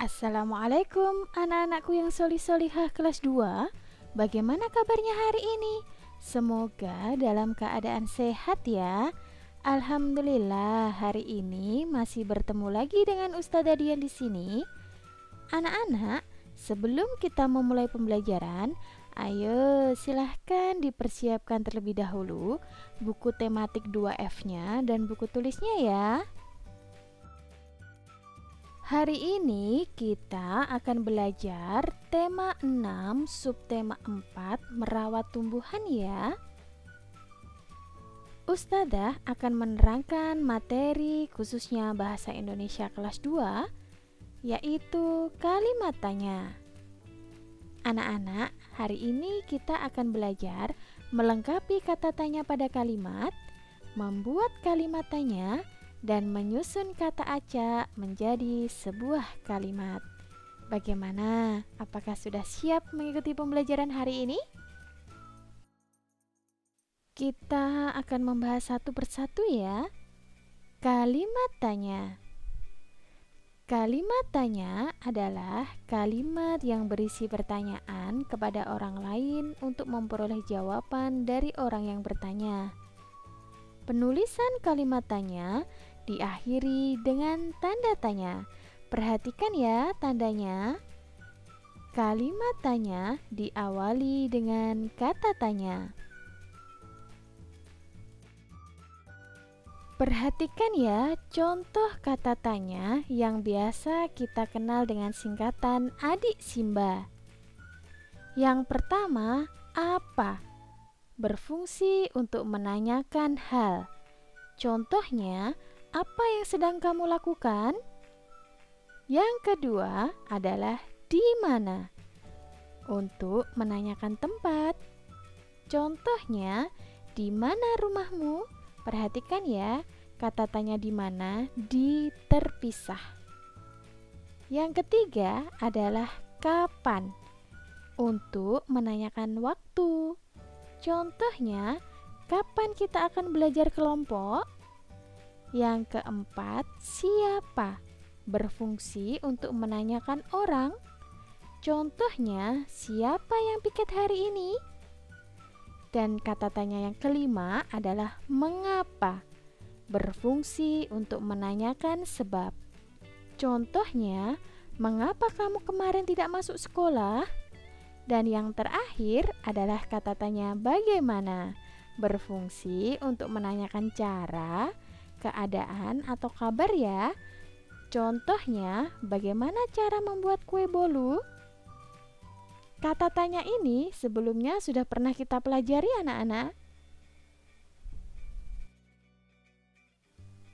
Assalamualaikum anak-anakku yang solih-solihah kelas 2. Bagaimana kabarnya hari ini? Semoga dalam keadaan sehat ya. Alhamdulillah hari ini masih bertemu lagi dengan Ustazah Dian di sini. Anak-anak, sebelum kita memulai pembelajaran, ayo silahkan dipersiapkan terlebih dahulu buku tematik 2F-nya dan buku tulisnya ya. Hari ini kita akan belajar tema 6, subtema 4, merawat tumbuhan ya. Ustazah akan menerangkan materi khususnya bahasa Indonesia kelas 2, yaitu kalimat tanya. Anak-anak, hari ini kita akan belajar melengkapi kata tanya pada kalimat, membuat kalimat tanya, dan menyusun kata acak menjadi sebuah kalimat. Bagaimana? Apakah sudah siap mengikuti pembelajaran hari ini? Kita akan membahas satu persatu ya. Kalimat tanya. Kalimat tanya adalah kalimat yang berisi pertanyaan kepada orang lain untuk memperoleh jawaban dari orang yang bertanya. Penulisan kalimat tanya diakhiri dengan tanda tanya. Perhatikan ya tandanya. Kalimat tanya diawali dengan kata tanya. Perhatikan ya contoh kata tanya yang biasa kita kenal dengan singkatan Adik Simba. Yang pertama, apa? Berfungsi untuk menanyakan hal. Contohnya, apa yang sedang kamu lakukan? Yang kedua adalah di mana? Untuk menanyakan tempat. Contohnya, di mana rumahmu? Perhatikan ya, kata tanya di mana di terpisah. Yang ketiga adalah kapan? Untuk menanyakan waktu. Contohnya, kapan kita akan belajar kelompok? Yang keempat, siapa? Berfungsi untuk menanyakan orang. Contohnya, siapa yang piket hari ini? Dan kata tanya yang kelima adalah mengapa? Berfungsi untuk menanyakan sebab. Contohnya, mengapa kamu kemarin tidak masuk sekolah? Dan yang terakhir adalah kata tanya bagaimana? Berfungsi untuk menanyakan cara, keadaan atau kabar ya. Contohnya, bagaimana cara membuat kue bolu? Kata tanya ini sebelumnya sudah pernah kita pelajari anak-anak.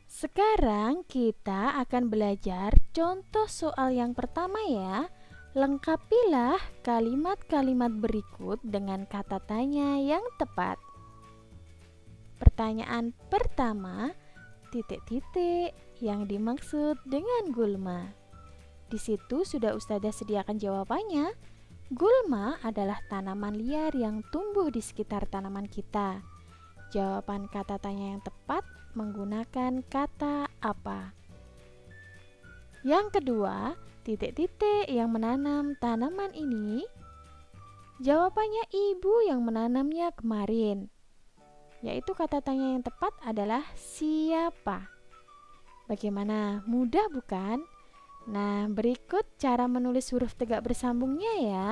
Sekarang kita akan belajar contoh soal yang pertama ya. Lengkapilah kalimat-kalimat berikut dengan kata tanya yang tepat. Pertanyaan pertama, titik-titik yang dimaksud dengan gulma. Di situ sudah Ustazah sediakan jawabannya. Gulma adalah tanaman liar yang tumbuh di sekitar tanaman kita. Jawaban kata tanya yang tepat menggunakan kata apa? Yang kedua, titik-titik yang menanam tanaman ini. Jawabannya ibu yang menanamnya kemarin. Yaitu kata tanya yang tepat adalah siapa? Bagaimana? Mudah bukan? Nah, berikut cara menulis huruf tegak bersambungnya ya.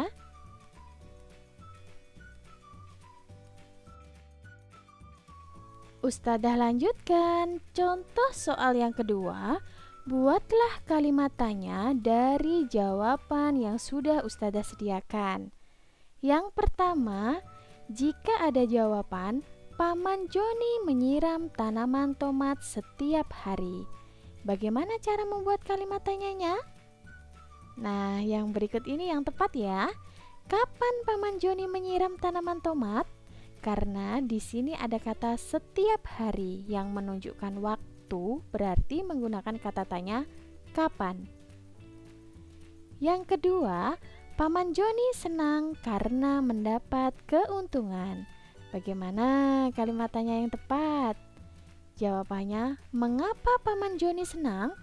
Ustazah lanjutkan. Contoh soal yang kedua, buatlah kalimat tanya dari jawaban yang sudah Ustazah sediakan. Yang pertama, jika ada jawaban, Paman Joni menyiram tanaman tomat setiap hari. Bagaimana cara membuat kalimat tanyanya? Nah, yang berikut ini yang tepat ya. Kapan Paman Joni menyiram tanaman tomat? Karena di sini ada kata setiap hari yang menunjukkan waktu, berarti menggunakan kata tanya kapan. Yang kedua, Paman Joni senang karena mendapat keuntungan. Bagaimana kalimat tanya yang tepat? Jawabannya, mengapa Paman Joni senang?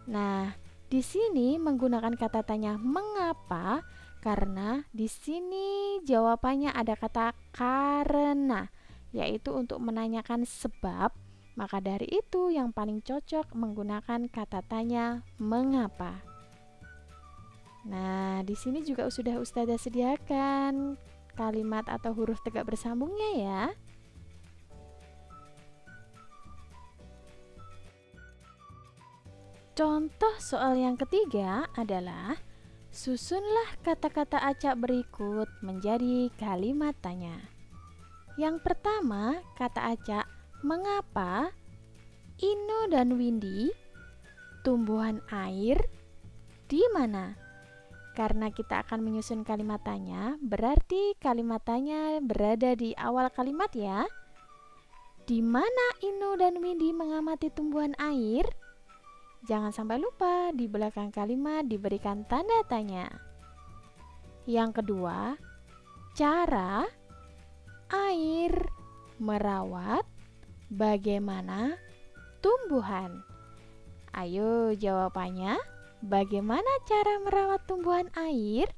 Nah, Di sini menggunakan kata tanya mengapa karena di sini jawabannya ada kata karena, yaitu untuk menanyakan sebab. Maka dari itu yang paling cocok menggunakan kata tanya mengapa. Nah, di sini juga sudah Ustazah sediakan kalimat atau huruf tegak bersambungnya ya. Contoh soal yang ketiga adalah susunlah kata-kata acak berikut menjadi kalimat tanya. Yang pertama, kata acak mengapa Ino dan Windy tumbuhan air di mana? Karena kita akan menyusun kalimat tanya, berarti kalimat tanya berada di awal kalimat ya. Di mana Ino dan Windy mengamati tumbuhan air? Jangan sampai lupa di belakang kalimat diberikan tanda tanya. Yang kedua, cara air merawat bagaimana tumbuhan? Ayo jawabannya. Bagaimana cara merawat tumbuhan air?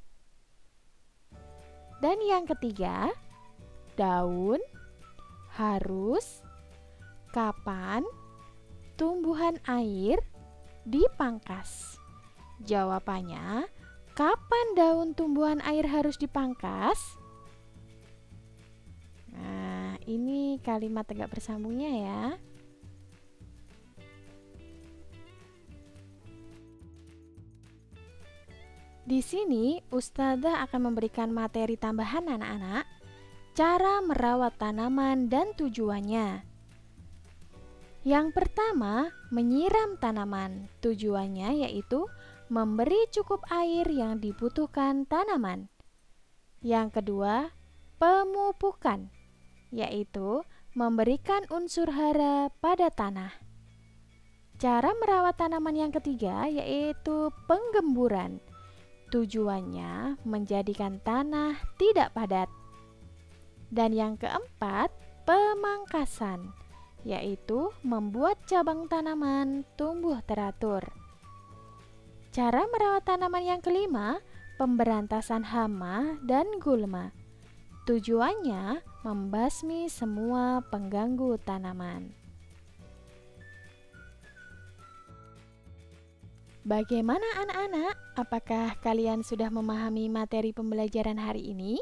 Dan yang ketiga, daun harus kapan tumbuhan air dipangkas? Jawabannya, kapan daun tumbuhan air harus dipangkas? Nah, ini kalimat tegak bersambungnya ya. Di sini, Ustazah akan memberikan materi tambahan anak-anak, cara merawat tanaman dan tujuannya. Yang pertama, menyiram tanaman. Tujuannya yaitu memberi cukup air yang dibutuhkan tanaman. Yang kedua, pemupukan, yaitu memberikan unsur hara pada tanah. Cara merawat tanaman yang ketiga yaitu penggemburan. Tujuannya menjadikan tanah tidak padat. Dan yang keempat, pemangkasan, yaitu membuat cabang tanaman tumbuh teratur. Cara merawat tanaman yang kelima, pemberantasan hama dan gulma. Tujuannya membasmi semua pengganggu tanaman. Bagaimana anak-anak? Apakah kalian sudah memahami materi pembelajaran hari ini?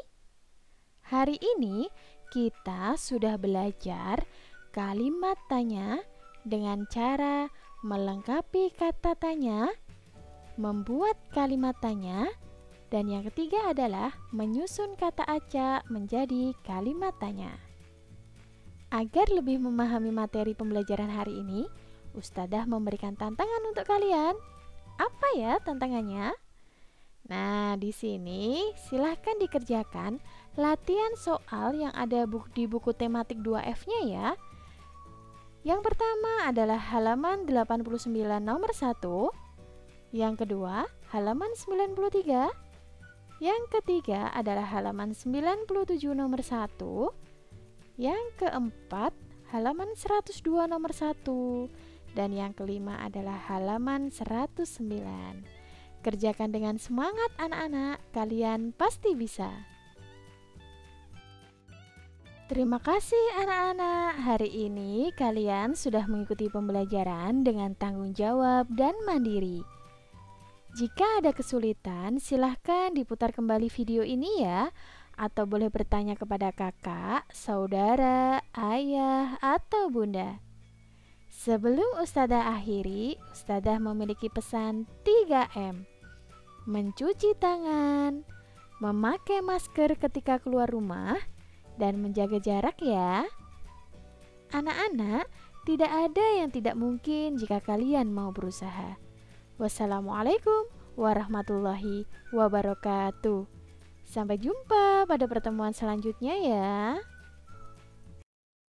Hari ini kita sudah belajar kalimat tanya dengan cara melengkapi kata tanya, membuat kalimat tanya, dan yang ketiga adalah menyusun kata acak menjadi kalimat tanya. Agar lebih memahami materi pembelajaran hari ini, Ustazah memberikan tantangan untuk kalian. Apa ya tantangannya? Nah, di sini silahkan dikerjakan latihan soal yang ada di buku tematik 2F-nya ya. Yang pertama adalah halaman 89 nomor 1. Yang kedua, halaman 93. Yang ketiga adalah halaman 97 nomor 1. Yang keempat, halaman 102 nomor 1. Dan yang kelima adalah halaman 109. Kerjakan dengan semangat anak-anak, kalian pasti bisa. Terima kasih anak-anak, hari ini kalian sudah mengikuti pembelajaran dengan tanggung jawab dan mandiri. Jika ada kesulitan, silahkan diputar kembali video ini ya, atau boleh bertanya kepada kakak, saudara, ayah, atau bunda. Sebelum Ustazah akhiri, Ustazah memiliki pesan 3M. Mencuci tangan, memakai masker ketika keluar rumah, dan menjaga jarak ya. Anak-anak, tidak ada yang tidak mungkin jika kalian mau berusaha. Wassalamualaikum warahmatullahi wabarakatuh. Sampai jumpa pada pertemuan selanjutnya ya.